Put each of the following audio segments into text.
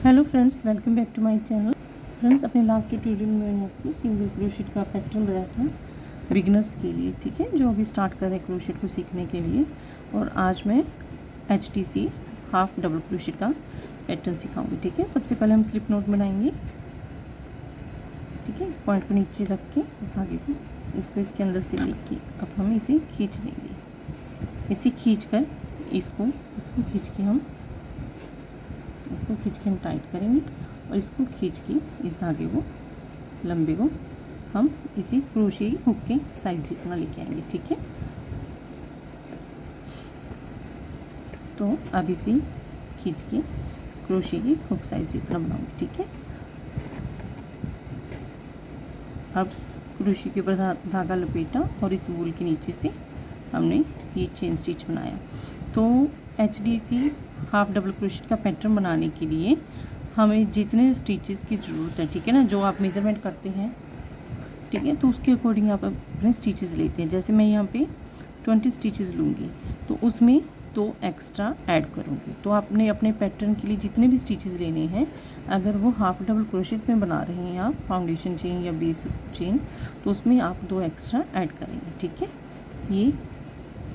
Hello friends, welcome back to my channel. Friends, अपने last tutorial में मैंने आपको सिंगल क्रोशेट का पैटर्न बताया था बिगिनर्स के लिए, ठीक है, जो अभी स्टार्ट कर रहे हैं क्रोशेट को सीखने के लिए। और आज मैं HTC हाफ डबल क्रोशेट का पैटर्न सिखाऊंगी, ठीक है। सबसे पहले हम स्लिप नोट बनाएंगे, ठीक है। इस पॉइंट को नीचे रख के इस धागे को इसको इसके अंदर से लेके अब हम इसे खींच देंगे। इसे खींच कर इसको खींच के हम टाइट करेंगे और इसको खींच के इस धागे को लंबे को हम इसे क्रोशे हुक के साइज जितना लेके आएंगे, ठीक है। तो अब इसे खींच के क्रोशे की हुक साइज जितना बनाऊंगी, ठीक है। अब क्रोशे के ऊपर धागा लपेटा और इस वूल के नीचे से हमने ये चेन स्टिच बनाया। तो HTC हाफ डबल क्रोशेट का पैटर्न बनाने के लिए हमें जितने स्टिचेस की ज़रूरत है, ठीक है ना, जो आप मेज़रमेंट करते हैं, ठीक है, तो उसके अकॉर्डिंग आप अपने स्टिचेस लेते हैं। जैसे मैं यहाँ पे 20 स्टिचेस लूँगी तो उसमें 2 एक्स्ट्रा ऐड करूँगी। तो आपने अपने पैटर्न के लिए जितने भी स्टिचेस लेने हैं, अगर वो हाफ डबल क्रोशेट में बना रहे हैं आप फाउंडेशन चेन या बेस चेन, तो उसमें आप 2 एक्स्ट्रा ऐड करेंगे, ठीक है। ये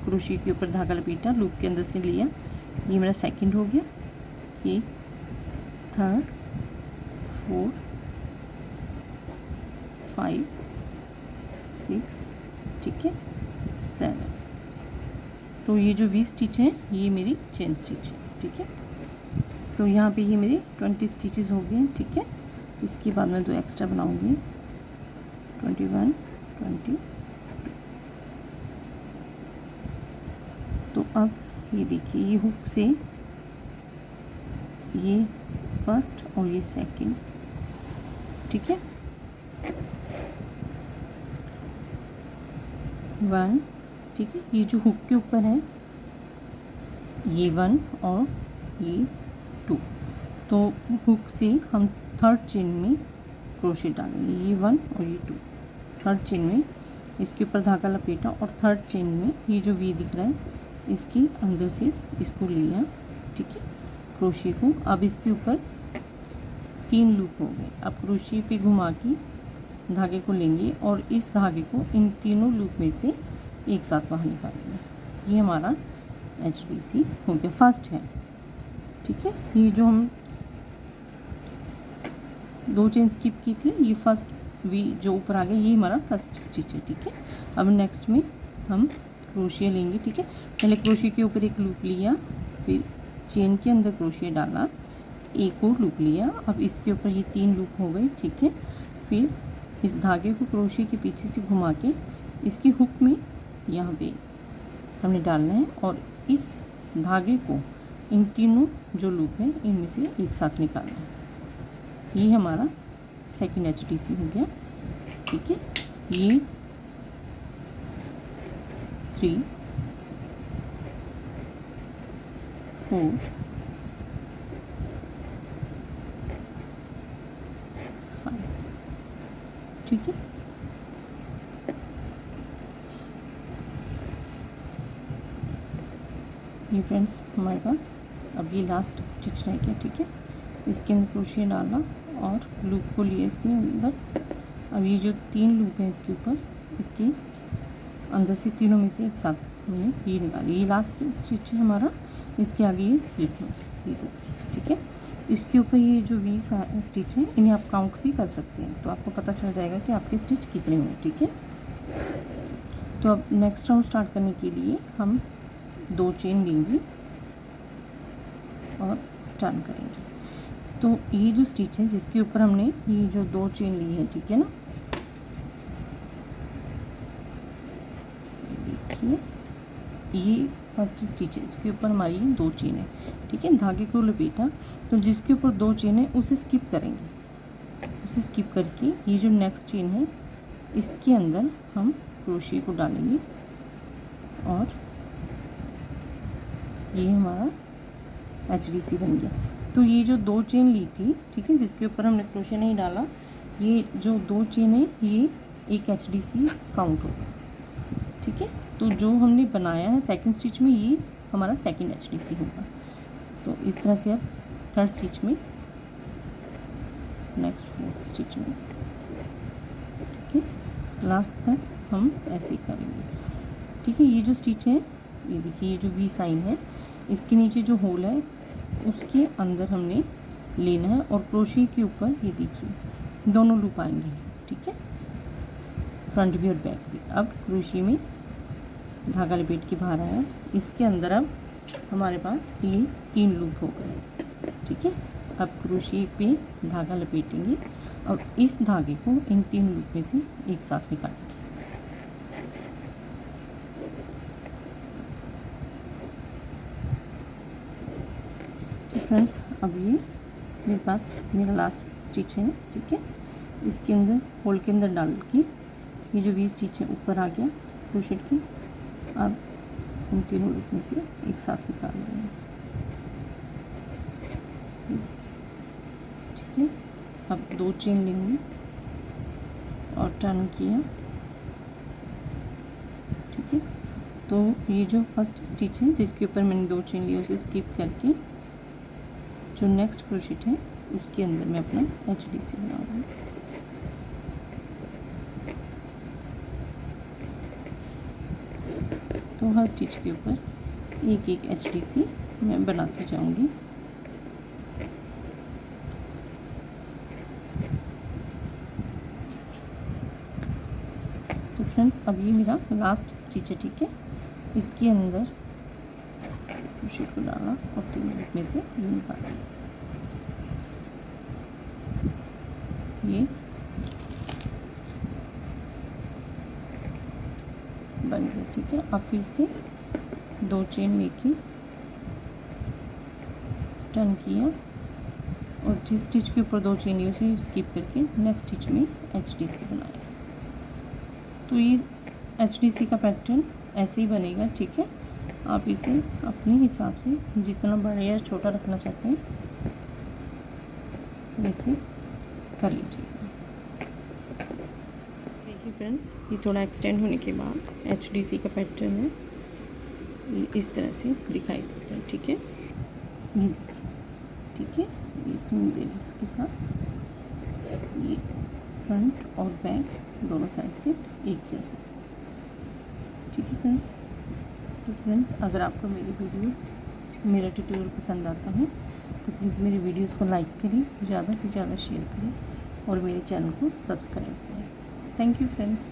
क्रोशे के ऊपर धागा लपेटा, लूप के अंदर से लिया, ये मेरा सेकंड हो गया, ये थर्ड, 4, 5, 6, ठीक है, 7। तो ये जो 20 स्टिच हैं ये मेरी चेन स्टिच है, ठीक है। तो यहाँ पे ये मेरी 20 स्टिचेस हो गए, ठीक है। इसके बाद मैं 2 एक्स्ट्रा बनाऊंगी, 21, 20। तो अब ये देखिए, ये हुक से ये फर्स्ट और ये सेकंड, ठीक है, 1, ठीक है। ये जो हुक के ऊपर है ये 1 और ये 2, तो हुक से हम थर्ड चेन में क्रोशेट डालेंगे, ये 1 और ये 2 थर्ड चेन में, इसके ऊपर धागा लपेटा और थर्ड चेन में ये जो वी दिख रहा है इसके अंदर से इसको लिया, ठीक है, क्रोशे को। अब इसके ऊपर 3 लूप हो गए। अब क्रोशे पे घुमा के धागे को लेंगे और इस धागे को इन तीनों लूप में से एक साथ बाहर निकालेंगे। ये हमारा HTC हो गया, फर्स्ट है, ठीक है। ये जो हम 2 चेन स्किप की थी, ये फर्स्ट वी जो ऊपर आ गया, ये हमारा फर्स्ट स्टिच है, ठीक है। अब नेक्स्ट में हम क्रोशे लेंगे, ठीक है। पहले क्रोशे के ऊपर एक लूप लिया, फिर चेन के अंदर क्रोशे डाला, एक और लूप लिया। अब इसके ऊपर ये 3 लूप हो गए, ठीक है। फिर इस धागे को क्रोशे के पीछे से घुमा के इसकी हुक में यहाँ पे हमने डालना है और इस धागे को इन तीनों जो लूप है इनमें से एक साथ निकालना है। ये हमारा सेकंड HTC हो गया, ठीक है। ये 3, 4, 5, ठीक है। ये फ्रेंड्स हमारे पास अब ये लास्ट स्टिच रह गया, ठीक है। इसके अंदर क्रोशे डाला और लूप को लिया इसमें अंदर। अब ये जो 3 लूप हैं इसके ऊपर, इसके अंदर से तीनों में से एक साथ हमने ये निकाली, ये लास्ट स्टिच है हमारा। इसके आगे ये स्लिप नोट, ये देखिए, ठीक है। इसके ऊपर ये जो 20 स्टिच हैं इन्हें आप काउंट भी कर सकते हैं, तो आपको पता चल जाएगा कि आपके स्टिच कितने हुए, ठीक है। तो अब नेक्स्ट राउंड स्टार्ट करने के लिए हम 2 चेन लेंगे और टर्न करेंगे। तो ये जो स्टिच है जिसके ऊपर हमने ये जो 2 चेन ली है, ठीक है ना, देखिए ये फर्स्ट स्टिच है, इसके ऊपर हमारी 2 चेन है, ठीक है। धागे को लपेटा, तो जिसके ऊपर 2 चेन है उसे स्किप करेंगे, उसे स्किप करके ये जो नेक्स्ट चेन है इसके अंदर हम क्रोशे को डालेंगे और ये हमारा HTC बन गया। तो ये जो 2 चेन ली थी, ठीक है, जिसके ऊपर हमने क्रोशे नहीं डाला, ये जो 2 चेन है ये एक HTC काउंट होगा, ठीक है। तो जो हमने बनाया है सेकंड स्टिच में ये हमारा सेकंड HTC होगा। तो इस तरह से अब थर्ड स्टिच में नेक्स्ट 4th स्टिच में। ठीक है, लास्ट तक हम ऐसे ही करेंगे। ठीक है, ये जो स्टिच है, ये देखिए, ये जो वी साइन है, इसके नीचे जो होल है उसके अंदर हमने लेना है और क्रोशे के ऊपर ये देखिए दोनों लूप आएंगे। ठीक है, फ्रंट भी और बैक भी। अब क्रोशे में धागा लपेट के बाहर आया, इसके अंदर अब हमारे पास ये 3 लूप हो गए। ठीक है, अब क्रोशे पे धागा लपेटेंगे और इस धागे को इन 3 लूप में से एक साथ निकालेंगे। तो फ्रेंड्स, अब ये मेरे पास मेरा लास्ट स्टिच है। ठीक है, इसके अंदर होल के अंदर डाल के ये जो वी स्टिच है ऊपर आ गया क्रोशेट की। अब इन तीनों लूप में से एक साथ निकाल लेंगे। ठीक है, अब 2 चेन लेंगे और टर्न किया। ठीक है, तो ये जो फर्स्ट स्टिच है जिसके ऊपर मैंने 2 चेन ली, उसे स्किप करके जो नेक्स्ट क्रोशेट है उसके अंदर मैं अपना HDC बनाऊंगी। तो हर स्टिच के ऊपर एक एक HDC मैं बनाती जाऊंगी। तो फ्रेंड्स, अब ये मेरा लास्ट स्टिच है। ठीक है, इसके अंदर क्रोशेट को डाला और 3 लूप में से ये निकाला। ये बन गया। ठीक है, अब फिर से 2 चेन लेके टर्न किया और जिस स्टिच के ऊपर 2 चेन ली उसे स्किप करके नेक्स्ट स्टिच में HDC बनाया। तो ये HDC का पैटर्न ऐसे ही बनेगा। ठीक है, आप इसे अपने हिसाब से जितना बड़ा या छोटा रखना चाहते हैं वैसे कर लीजिएगा। देखिए फ्रेंड्स, ये थोड़ा एक्सटेंड होने के बाद HDC का पैटर्न है, ये इस तरह से दिखाई देता है। ठीक है, ये देखिए। ठीक है, ये सुन दे जिसके साथ ये फ्रंट और बैक दोनों साइड से एक जैसा। ठीक है फ्रेंड्स, तो फ्रेंड्स, अगर आपको मेरा ट्यूटोरियल पसंद आता है तो प्लीज़ मेरे वीडियोस को लाइक करें, ज़्यादा से ज़्यादा शेयर करें और मेरे चैनल को सब्सक्राइब करें। Thank you friends.